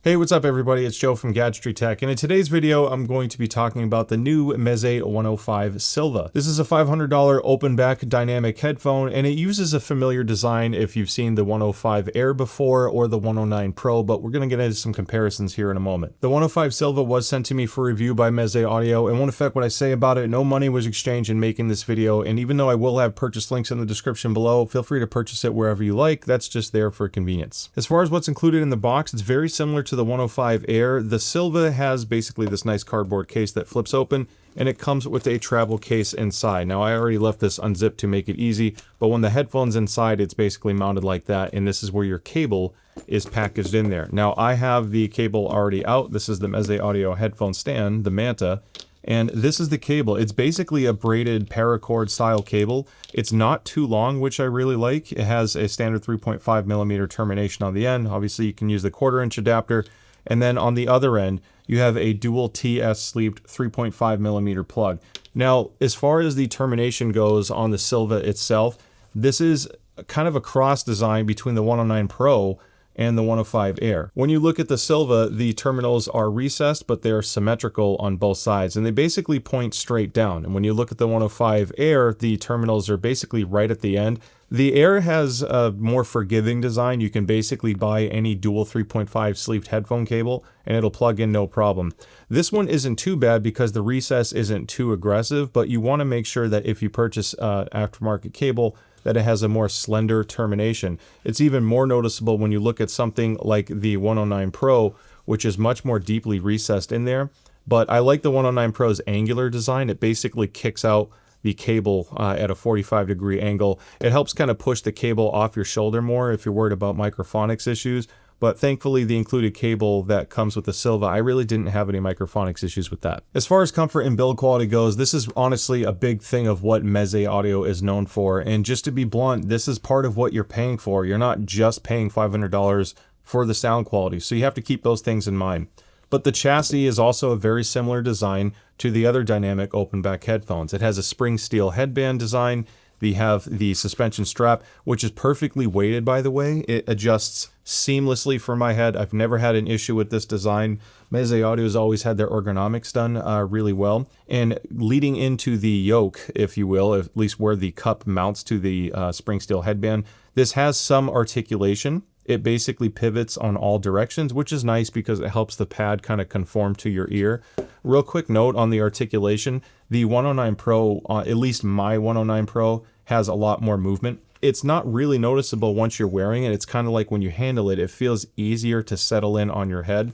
Hey, what's up everybody? It's Joe from Gadgetry Tech, and in today's video, I'm going to be talking about the new Meze 105 Silva. This is a $500 open back dynamic headphone, and it uses a familiar design if you've seen the 105 Air before or the 109 Pro, but we're going to get into some comparisons here in a moment. The 105 Silva was sent to me for review by Meze Audio, and won't affect what I say about it. No money was exchanged in making this video, and even though I will have purchase links in the description below, feel free to purchase it wherever you like. That's just there for convenience. As far as what's included in the box, it's very similar to the 105 Air. The Silva has basically this nice cardboard case that flips open, and it comes with a travel case inside. Now, I already left this unzipped to make it easy, but when the headphone's inside, it's basically mounted like that, and this is where your cable is packaged in there. Now, I have the cable already out. This is the Meze Audio headphone stand, the Manta, and this is the cable. It's basically a braided paracord style cable. It's not too long, which I really like. It has a standard 3.5 millimeter termination on the end. Obviously, you can use the 1/4 inch adapter. And then on the other end, you have a dual TS sleeved 3.5 millimeter plug. Now, as far as the termination goes on the Silva itself, this is kind of a cross design between the 109 Pro and the 105 Air. When you look at the Silva, the terminals are recessed, but they're symmetrical on both sides, and they basically point straight down. And when you look at the 105 Air, the terminals are basically right at the end. The Air has a more forgiving design. You can basically buy any dual 3.5 sleeved headphone cable and it'll plug in no problem. This one isn't too bad because the recess isn't too aggressive, but you want to make sure that if you purchase aftermarket cable, that it has a more slender termination. It's even more noticeable when you look at something like the 109 Pro, which is much more deeply recessed in there. But I like the 109 Pro's angular design. It basically kicks out the cable at a 45-degree angle. It helps kind of push the cable off your shoulder more if you're worried about microphonics issues. But thankfully, the included cable that comes with the Silva, I really didn't have any microphonics issues with that. As far as comfort and build quality goes, this is honestly a big thing of what Meze Audio is known for. And just to be blunt, this is part of what you're paying for. You're not just paying $500 for the sound quality. So you have to keep those things in mind. But the chassis is also a very similar design to the other dynamic open back headphones. It has a spring steel headband design. They have the suspension strap, which is perfectly weighted, by the way. It adjusts seamlessly for my head. I've never had an issue with this design. Meze Audio has always had their ergonomics done really well. And leading into the yoke, if you will, at least where the cup mounts to the spring steel headband, this has some articulation. It basically pivots on all directions, which is nice because it helps the pad kind of conform to your ear. Real quick note on the articulation, the 109 Pro, at least my 109 Pro, has a lot more movement. It's not really noticeable once you're wearing it. It's kind of like when you handle it, it feels easier to settle in on your head.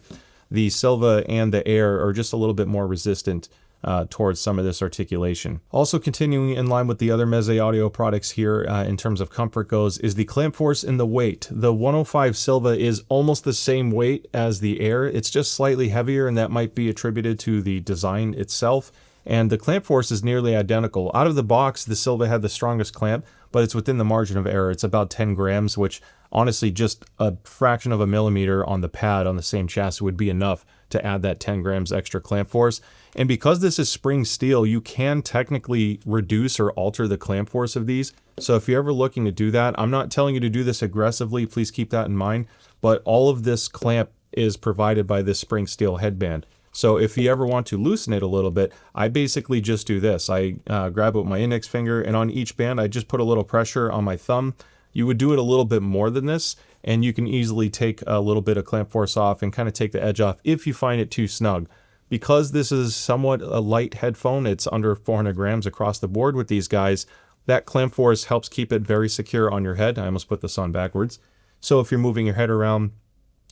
The Silva and the Air are just a little bit more resistant towards some of this articulation. Also continuing in line with the other Meze Audio products here in terms of comfort goes is the clamp force and the weight. The 105 Silva is almost the same weight as the Air. It's just slightly heavier, and that might be attributed to the design itself. And the clamp force is nearly identical. Out of the box, the Silva had the strongest clamp, but it's within the margin of error. It's about 10 grams, which honestly just a fraction of a millimeter on the pad on the same chassis would be enough to add that 10 grams extra clamp force. And because this is spring steel, you can technically reduce or alter the clamp force of these. So if you're ever looking to do that, I'm not telling you to do this aggressively, please keep that in mind, but all of this clamp is provided by this spring steel headband. So if you ever want to loosen it a little bit, I basically just do this. I grab it with my index finger, and on each band, I just put a little pressure on my thumb. You would do it a little bit more than this, and you can easily take a little bit of clamp force off and kind of take the edge off if you find it too snug. Because this is somewhat a light headphone, it's under 400 grams across the board with these guys, that clamp force helps keep it very secure on your head. I almost put this on backwards. So if you're moving your head around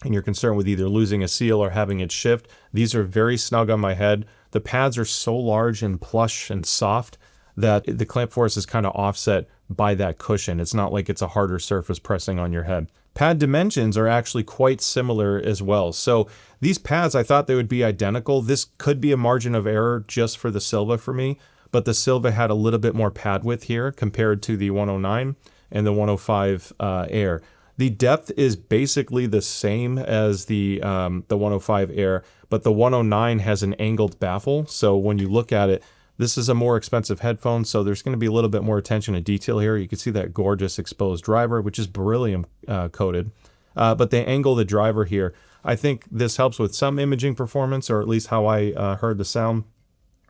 and you're concerned with either losing a seal or having it shift, these are very snug on my head. The pads are so large and plush and soft that the clamp force is kind of offset by that cushion. It's not like it's a harder surface pressing on your head. Pad dimensions are actually quite similar as well. So these pads, I thought they would be identical. This could be a margin of error just for the Silva for me, but the Silva had a little bit more pad width here compared to the 109 and the 105 Air. The depth is basically the same as the 105 Air, but the 109 has an angled baffle. So when you look at it, this is a more expensive headphone, so there's going to be a little bit more attention to detail here. You can see that gorgeous exposed driver, which is beryllium coated, but they angle the driver here. I think this helps with some imaging performance, or at least how I heard the sound,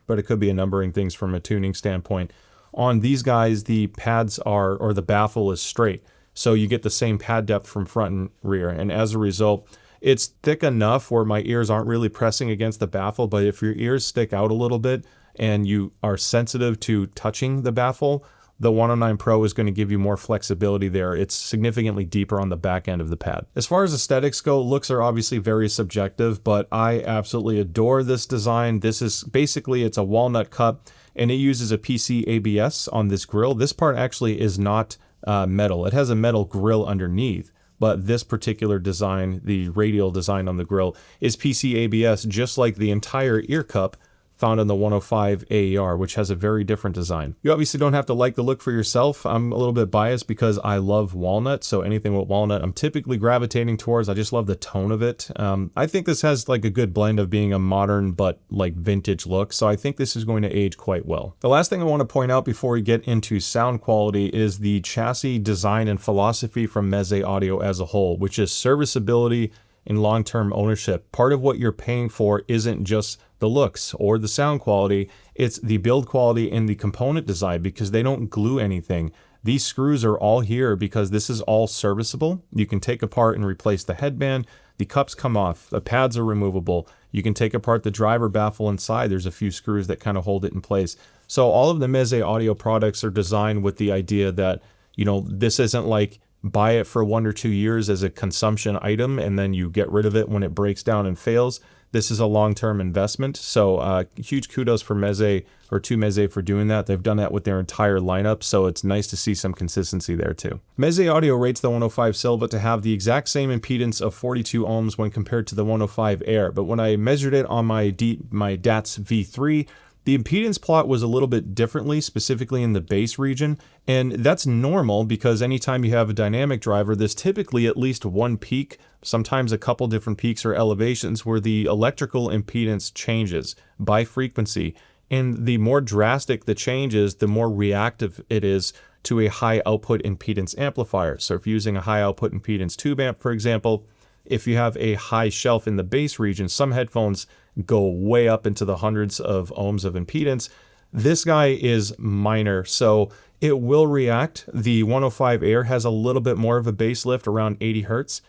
but it could be a numbering things from a tuning standpoint. On these guys, the pads are, or the baffle is straight, so you get the same pad depth from front and rear, and as a result, it's thick enough where my ears aren't really pressing against the baffle, but if your ears stick out a little bit and you are sensitive to touching the baffle, the 109 Pro is going to give you more flexibility there. It's significantly deeper on the back end of the pad. As far as aesthetics go, looks are obviously very subjective, but I absolutely adore this design. This is basically, it's a walnut cup, and it uses a PC ABS on this grill. This part actually is not metal. It has a metal grill underneath, but this particular design, the radial design on the grill, is PC ABS, just like the entire ear cup found in the 105 AER, which has a very different design. You obviously don't have to like the look for yourself. I'm a little bit biased because I love walnut, so anything with walnut I'm typically gravitating towards. I just love the tone of it. I think this has like a good blend of being a modern but like vintage look, so I think this is going to age quite well. The last thing I want to point out before we get into sound quality is the chassis design and philosophy from Meze Audio as a whole, which is serviceability and long-term ownership. Part of what you're paying for isn't just the looks or the sound quality, it's the build quality and the component design, because they don't glue anything. These screws are all here because this is all serviceable. You can take apart and replace the headband, the cups come off, the pads are removable. You can take apart the driver baffle inside. There's a few screws that kind of hold it in place. So all of the Meze Audio products are designed with the idea that, you know, this isn't like buy it for 1 or 2 years as a consumption item and then you get rid of it when it breaks down and fails. This is a long-term investment. So huge kudos for Meze, or to Meze, for doing that. They've done that with their entire lineup, so it's nice to see some consistency there too. Meze Audio rates the 105 Silva to have the exact same impedance of 42 ohms when compared to the 105 Air, but when I measured it on my DATS V3, the impedance plot was a little bit differently, specifically in the bass region, and that's normal because anytime you have a dynamic driver, there's typically at least one peak, sometimes a couple different peaks or elevations where the electrical impedance changes by frequency, and the more drastic the change is, the more reactive it is to a high output impedance amplifier. So if you're using a high output impedance tube amp, for example, if you have a high shelf in the bass region, some headphones go way up into the hundreds of ohms of impedance. This guy is minor, so it will react. The 105 Air has a little bit more of a bass lift, around 80 hertz,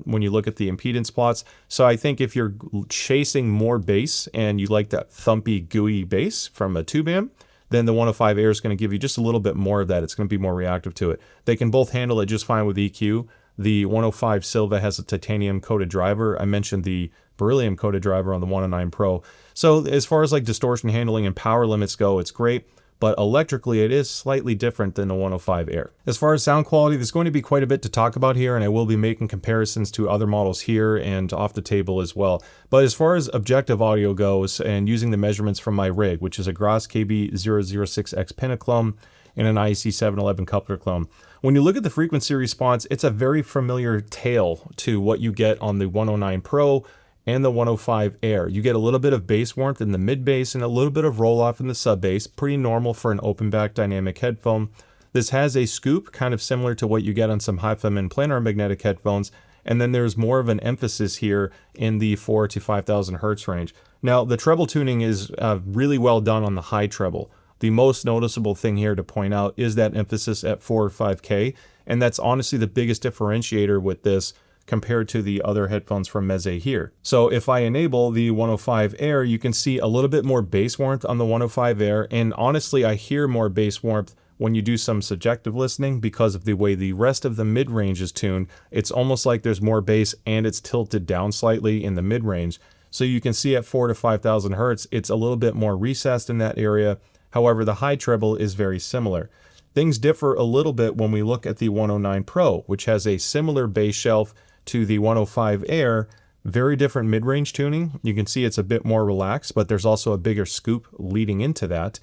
when you look at the impedance plots. So I think if you're chasing more bass and you like that thumpy, gooey bass from a tube amp, then the 105 Air is going to give you just a little bit more of that. It's going to be more reactive to it. They can both handle it just fine with EQ. The 105 Silva has a titanium coated driver. I mentioned the beryllium coated driver on the 109 Pro. So as far as like distortion handling and power limits go, it's great, but electrically it is slightly different than the 105 Air. As far as sound quality, there's going to be quite a bit to talk about here, and I will be making comparisons to other models here and off the table as well. But as far as objective audio goes, and using the measurements from my rig, which is a Gross KB006X Pentaclone and an IEC711 coupler clone, when you look at the frequency response, it's a very familiar tail to what you get on the 109 Pro and the 105 Air. You get a little bit of bass warmth in the mid bass and a little bit of roll off in the sub bass, pretty normal for an open back dynamic headphone. This has a scoop, kind of similar to what you get on some high-feminine planar magnetic headphones, and then there's more of an emphasis here in the 4,000 to 5,000 hertz range. Now, the treble tuning is really well done on the high treble. The most noticeable thing here to point out is that emphasis at 4 or 5K, and that's honestly the biggest differentiator with this compared to the other headphones from Meze here. So if I enable the 105 Air, you can see a little bit more bass warmth on the 105 Air, and honestly I hear more bass warmth when you do some subjective listening because of the way the rest of the mid-range is tuned. It's almost like there's more bass and it's tilted down slightly in the mid-range. So you can see at 4,000 to 5,000 hertz, it's a little bit more recessed in that area. However, the high treble is very similar. Things differ a little bit when we look at the 109 Pro, which has a similar bass shelf to the 105 Air, very different mid-range tuning. You can see it's a bit more relaxed, but there's also a bigger scoop leading into that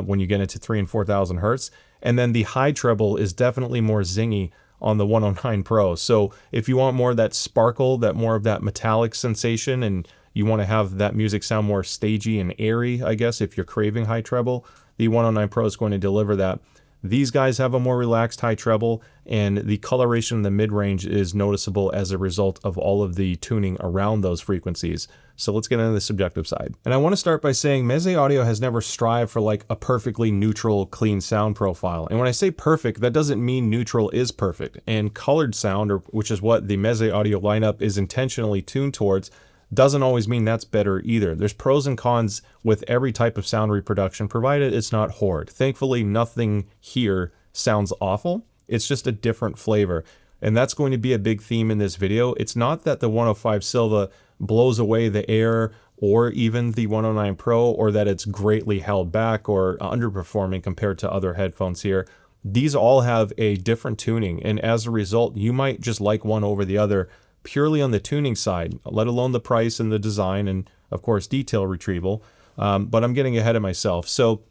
when you get into 3,000 and 4,000 hertz. And then the high treble is definitely more zingy on the 109 Pro. So if you want more of that sparkle, that more of that metallic sensation, and you want to have that music sound more stagey and airy, I guess, if you're craving high treble, the 109 Pro is going to deliver that. These guys have a more relaxed high treble, and the coloration in the mid-range is noticeable as a result of all of the tuning around those frequencies. So let's get into the subjective side. And I want to start by saying Meze Audio has never strived for like a perfectly neutral, clean sound profile. And when I say perfect, that doesn't mean neutral is perfect. And colored sound, which is what the Meze Audio lineup is intentionally tuned towards, doesn't always mean that's better either. There's pros and cons with every type of sound reproduction, provided it's not horrid. Thankfully, nothing here sounds awful. It's just a different flavor. And that's going to be a big theme in this video. It's not that the 105 Silva blows away the Air or even the 109 Pro, or that it's greatly held back or underperforming compared to other headphones here. These all have a different tuning, and as a result, you might just like one over the other purely on the tuning side, let alone the price and the design and, of course, detail retrieval. But I'm getting ahead of myself. So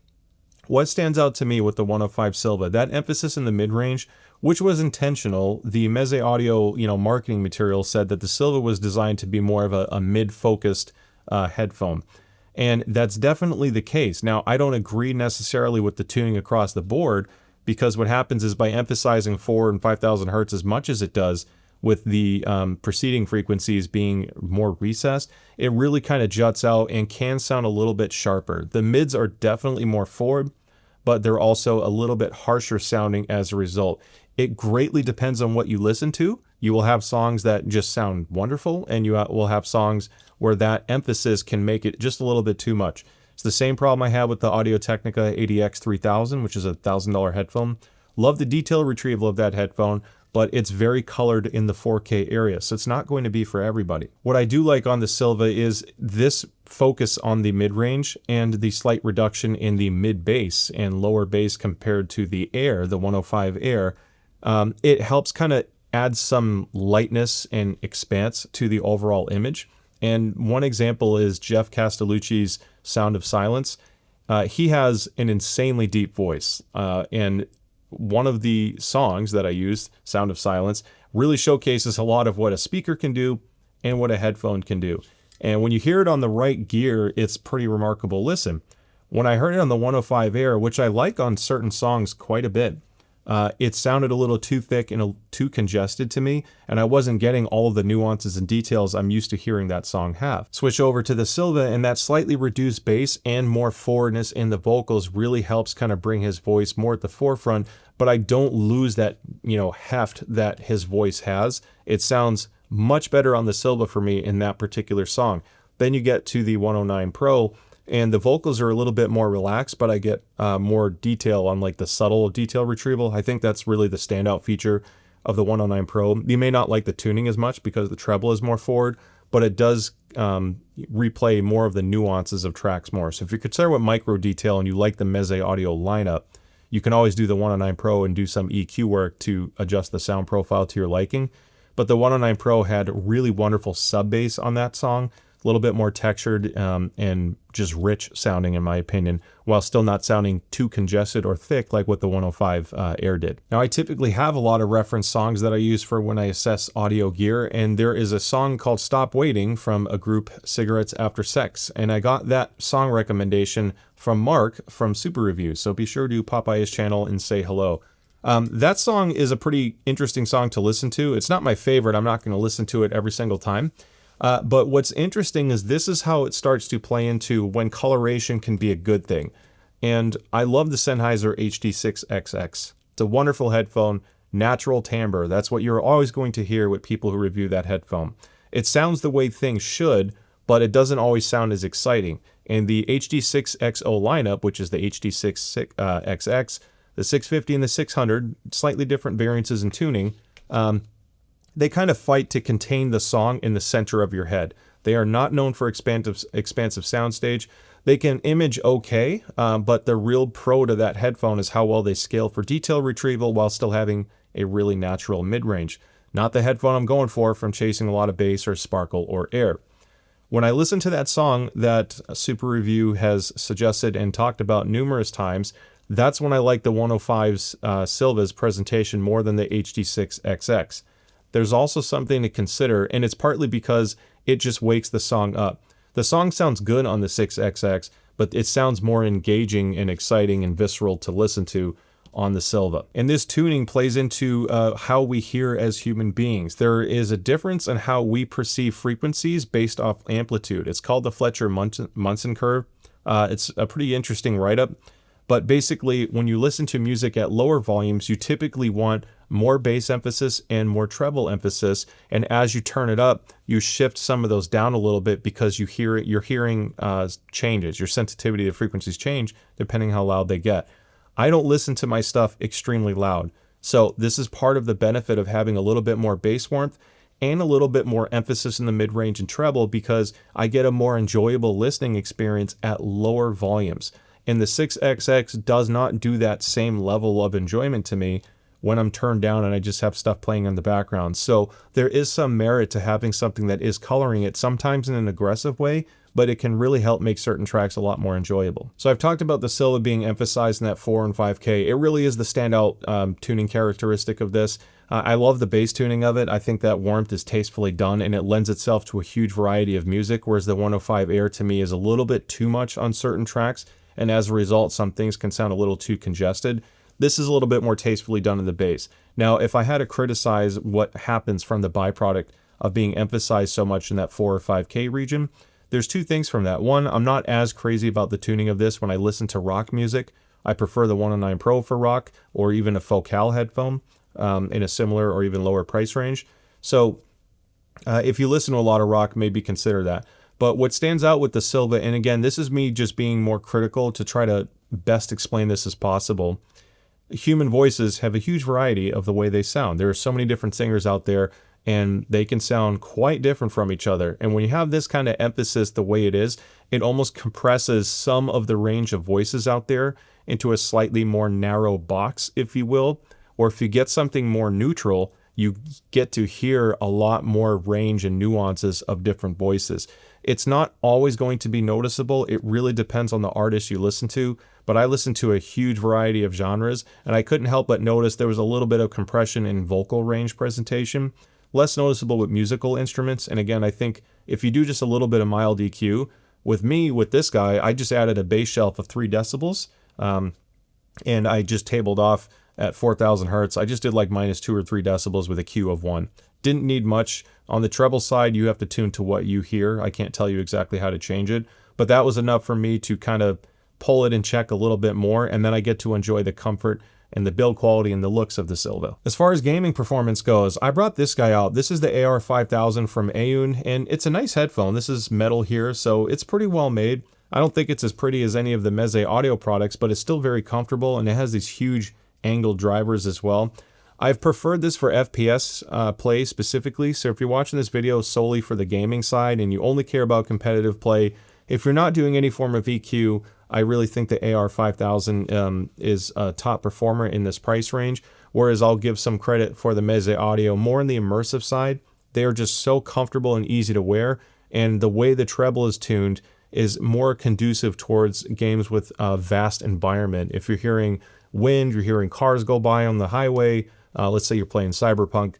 what stands out to me with the 105 Silva, that emphasis in the mid-range, which was intentional. The Meze Audio, marketing material said that the Silva was designed to be more of a mid-focused headphone. And that's definitely the case. Now, I don't agree necessarily with the tuning across the board, because what happens is by emphasizing 4,000 and 5,000 hertz as much as it does, with the preceding frequencies being more recessed, it really kind of juts out and can sound a little bit sharper. The mids are definitely more forward, but they're also a little bit harsher sounding as a result. It greatly depends on what you listen to. You will have songs that just sound wonderful, and you will have songs where that emphasis can make it just a little bit too much. It's the same problem I had with the Audio-Technica ADX 3000, which is a $1,000 headphone. Love the detail retrieval of that headphone, but it's very colored in the 4K area, so it's not going to be for everybody. What I do like on the Silva is this focus on the mid-range and the slight reduction in the mid-bass and lower bass compared to the Air, the 105 Air. It helps kind of add some lightness and expanse to the overall image. And one example is Jeff Castellucci's Sound of Silence. He has an insanely deep voice, and one of the songs that I used, Sound of Silence, really showcases a lot of what a speaker can do and what a headphone can do. And when you hear it on the right gear, it's pretty remarkable listen. When I heard it on the 105 Air, which I like on certain songs quite a bit, it sounded a little too thick and too congested to me, and I wasn't getting all of the nuances and details I'm used to hearing that song have. Switch over to the Silva, and that slightly reduced bass and more forwardness in the vocals really helps kind of bring his voice more at the forefront, but I don't lose that, heft that his voice has. It sounds much better on the Silva for me in that particular song. Then you get to the 109 Pro, and the vocals are a little bit more relaxed, but I get more detail on like the subtle detail retrieval. I think that's really the standout feature of the 109 Pro. You may not like the tuning as much because the treble is more forward, but it does replay more of the nuances of tracks more. So if you're concerned with micro detail and you like the Meze Audio lineup, you can always do the 109 Pro and do some EQ work to adjust the sound profile to your liking. But the 109 Pro had really wonderful sub bass on that song, a little bit more textured and just rich sounding in my opinion, while still not sounding too congested or thick like what the 105 Air did. Now I typically have a lot of reference songs that I use for when I assess audio gear, and there is a song called Stop Waiting from a group, Cigarettes After Sex, and I got that song recommendation from Mark from Super Review, so be sure to pop by his channel and say hello. That song is a pretty interesting song to listen to. It's not my favorite, I'm not going to listen to it every single time. But what's interesting is this is how it starts to play into when coloration can be a good thing. And I love the Sennheiser HD6XX. It's a wonderful headphone, natural timbre. That's what you're always going to hear with people who review that headphone. It sounds the way things should, but it doesn't always sound as exciting. And the HD6XO lineup, which is the HD6XX, the 650 and the 600, slightly different variances in tuning, they kind of fight to contain the song in the center of your head. They are not known for expansive soundstage. They can image okay, but the real pro to that headphone is how well they scale for detail retrieval while still having a really natural mid-range. Not the headphone I'm going for from chasing a lot of bass or sparkle or air. When I listen to that song that Super Review has suggested and talked about numerous times, that's when I like the 105's Silva's presentation more than the HD6XX. There's also something to consider, and it's partly because it just wakes the song up. The song sounds good on the 6XX, but it sounds more engaging and exciting and visceral to listen to on the Silva. And this tuning plays into how we hear as human beings. There is a difference in how we perceive frequencies based off amplitude. It's called the Fletcher-Munson curve. It's a pretty interesting write-up. But basically, when you listen to music at lower volumes, you typically want more bass emphasis and more treble emphasis. And as you turn it up, you shift some of those down a little bit because your hearing changes. Your sensitivity to frequencies change depending how loud they get. I don't listen to my stuff extremely loud. So this is part of the benefit of having a little bit more bass warmth and a little bit more emphasis in the mid-range and treble, because I get a more enjoyable listening experience at lower volumes. And the 6XX does not do that same level of enjoyment to me when I'm turned down and I just have stuff playing in the background. So there is some merit to having something that is coloring it, sometimes in an aggressive way, but it can really help make certain tracks a lot more enjoyable. So I've talked about the Silva being emphasized in that 4 and 5K. It really is the standout tuning characteristic of this. I love the bass tuning of it. I think that warmth is tastefully done and it lends itself to a huge variety of music, whereas the 105 Air to me is a little bit too much on certain tracks. And as a result, some things can sound a little too congested. This is a little bit more tastefully done in the bass. Now, if I had to criticize what happens from the byproduct of being emphasized so much in that 4 or 5K region, there's two things from that. One, I'm not as crazy about the tuning of this when I listen to rock music. I prefer the 109 Pro for rock, or even a Focal headphone in a similar or even lower price range. So if you listen to a lot of rock, maybe consider that. But what stands out with the Silva, and again, this is me just being more critical to try to best explain this as possible. Human voices have a huge variety of the way they sound. There are so many different singers out there, and they can sound quite different from each other. And when you have this kind of emphasis the way it is, it almost compresses some of the range of voices out there into a slightly more narrow box, if you will. Or if you get something more neutral, you get to hear a lot more range and nuances of different voices. It's not always going to be noticeable. It really depends on the artist you listen to, but I listen to a huge variety of genres, and I couldn't help but notice there was a little bit of compression in vocal range presentation, less noticeable with musical instruments. And again, I think if you do just a little bit of mild EQ, with this guy, I just added a bass shelf of 3 decibels, and I just tabled off at 4,000 hertz. I just did like -2 or 3 decibels with a Q of 1. Didn't need much. On the treble side, you have to tune to what you hear. I can't tell you exactly how to change it, but that was enough for me to kind of pull it in check a little bit more, and then I get to enjoy the comfort and the build quality and the looks of the Silva. As far as gaming performance goes, I brought this guy out. This is the AR5000 from Aoun, and it's a nice headphone. This is metal here, so it's pretty well made. I don't think it's as pretty as any of the Meze audio products, but it's still very comfortable, and it has these huge angled drivers as well. I've preferred this for FPS play specifically, so if you're watching this video solely for the gaming side and you only care about competitive play, if you're not doing any form of EQ, I really think the AR5000 is a top performer in this price range, whereas I'll give some credit for the Meze audio more on the immersive side. They are just so comfortable and easy to wear, and the way the treble is tuned is more conducive towards games with a vast environment. If you're hearing wind, you're hearing cars go by on the highway, let's say you're playing Cyberpunk,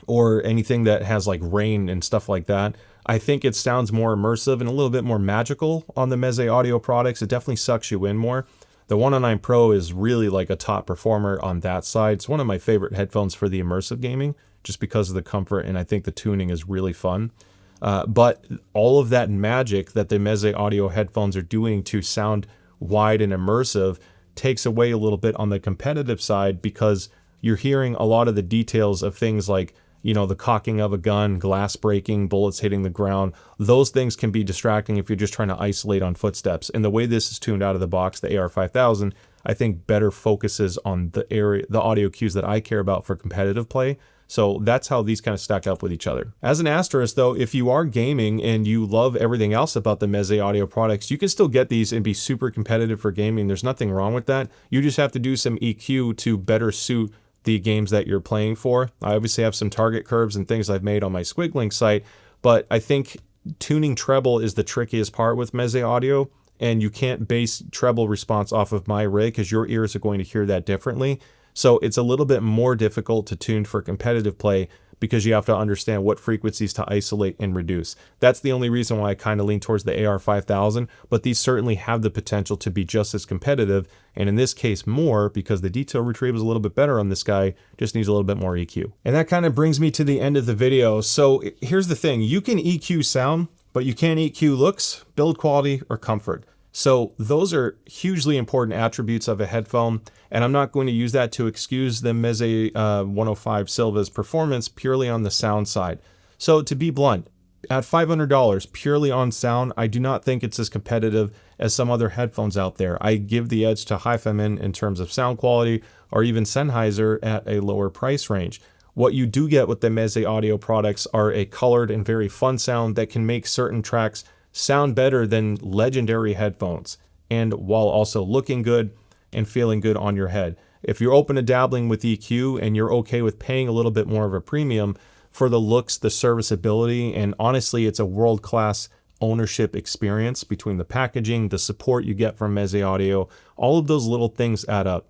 or anything that has like rain and stuff like that, I think it sounds more immersive and a little bit more magical on the Meze audio products. It definitely sucks you in more. The 109 Pro is really like a top performer on that side. It's one of my favorite headphones for the immersive gaming, just because of the comfort, and I think the tuning is really fun. But all of that magic that the Meze audio headphones are doing to sound wide and immersive takes away a little bit on the competitive side, because you're hearing a lot of the details of things like, you know, the cocking of a gun, glass breaking, bullets hitting the ground. Those things can be distracting if you're just trying to isolate on footsteps. And the way this is tuned out of the box, the AR5000, I think better focuses on the audio cues that I care about for competitive play. So that's how these kind of stack up with each other. As an asterisk though, if you are gaming and you love everything else about the Meze audio products, you can still get these and be super competitive for gaming. There's nothing wrong with that. You just have to do some EQ to better suit the games that you're playing for. I obviously have some target curves and things I've made on my Squiglink site, but I think tuning treble is the trickiest part with Meze audio, and you can't base treble response off of my rig because your ears are going to hear that differently. So it's a little bit more difficult to tune for competitive play, because you have to understand what frequencies to isolate and reduce. That's the only reason why I kind of lean towards the AR5000, but these certainly have the potential to be just as competitive, and in this case more, because the detail retrieve is a little bit better on this guy, just needs a little bit more EQ. And that kind of brings me to the end of the video. So here's the thing, you can EQ sound, but you can't EQ looks, build quality, or comfort. So those are hugely important attributes of a headphone, and I'm not going to use that to excuse the Meze 105 Silva's performance purely on the sound side. So to be blunt, at $500 purely on sound, I do not think it's as competitive as some other headphones out there. I give the edge to HiFiMAN in terms of sound quality, or even Sennheiser at a lower price range. What you do get with the Meze audio products are a colored and very fun sound that can make certain tracks sound better than legendary headphones, and while also looking good and feeling good on your head. If you're open to dabbling with EQ and you're okay with paying a little bit more of a premium for the looks, the serviceability, and honestly, it's a world-class ownership experience between the packaging, the support you get from Meze Audio, all of those little things add up.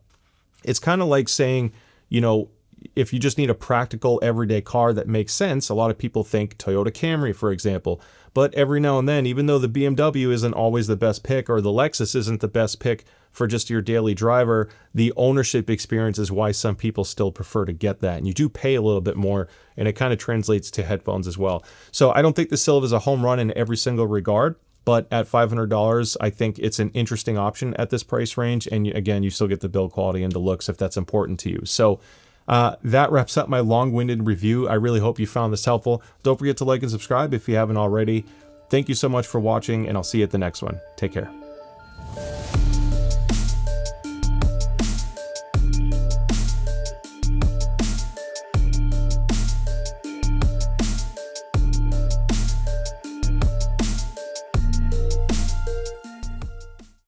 It's kind of like saying, you know, if you just need a practical everyday car that makes sense, a lot of people think Toyota Camry, for example. But every now and then, even though the BMW isn't always the best pick, or the Lexus isn't the best pick for just your daily driver, the ownership experience is why some people still prefer to get that. And you do pay a little bit more, and it kind of translates to headphones as well. So I don't think the Silva is a home run in every single regard, but at $500, I think it's an interesting option at this price range. And again, you still get the build quality and the looks if that's important to you. So that wraps up my long-winded review. I really hope you found this helpful. Don't forget to like and subscribe if you haven't already. Thank you so much for watching, and I'll see you at the next one. Take care.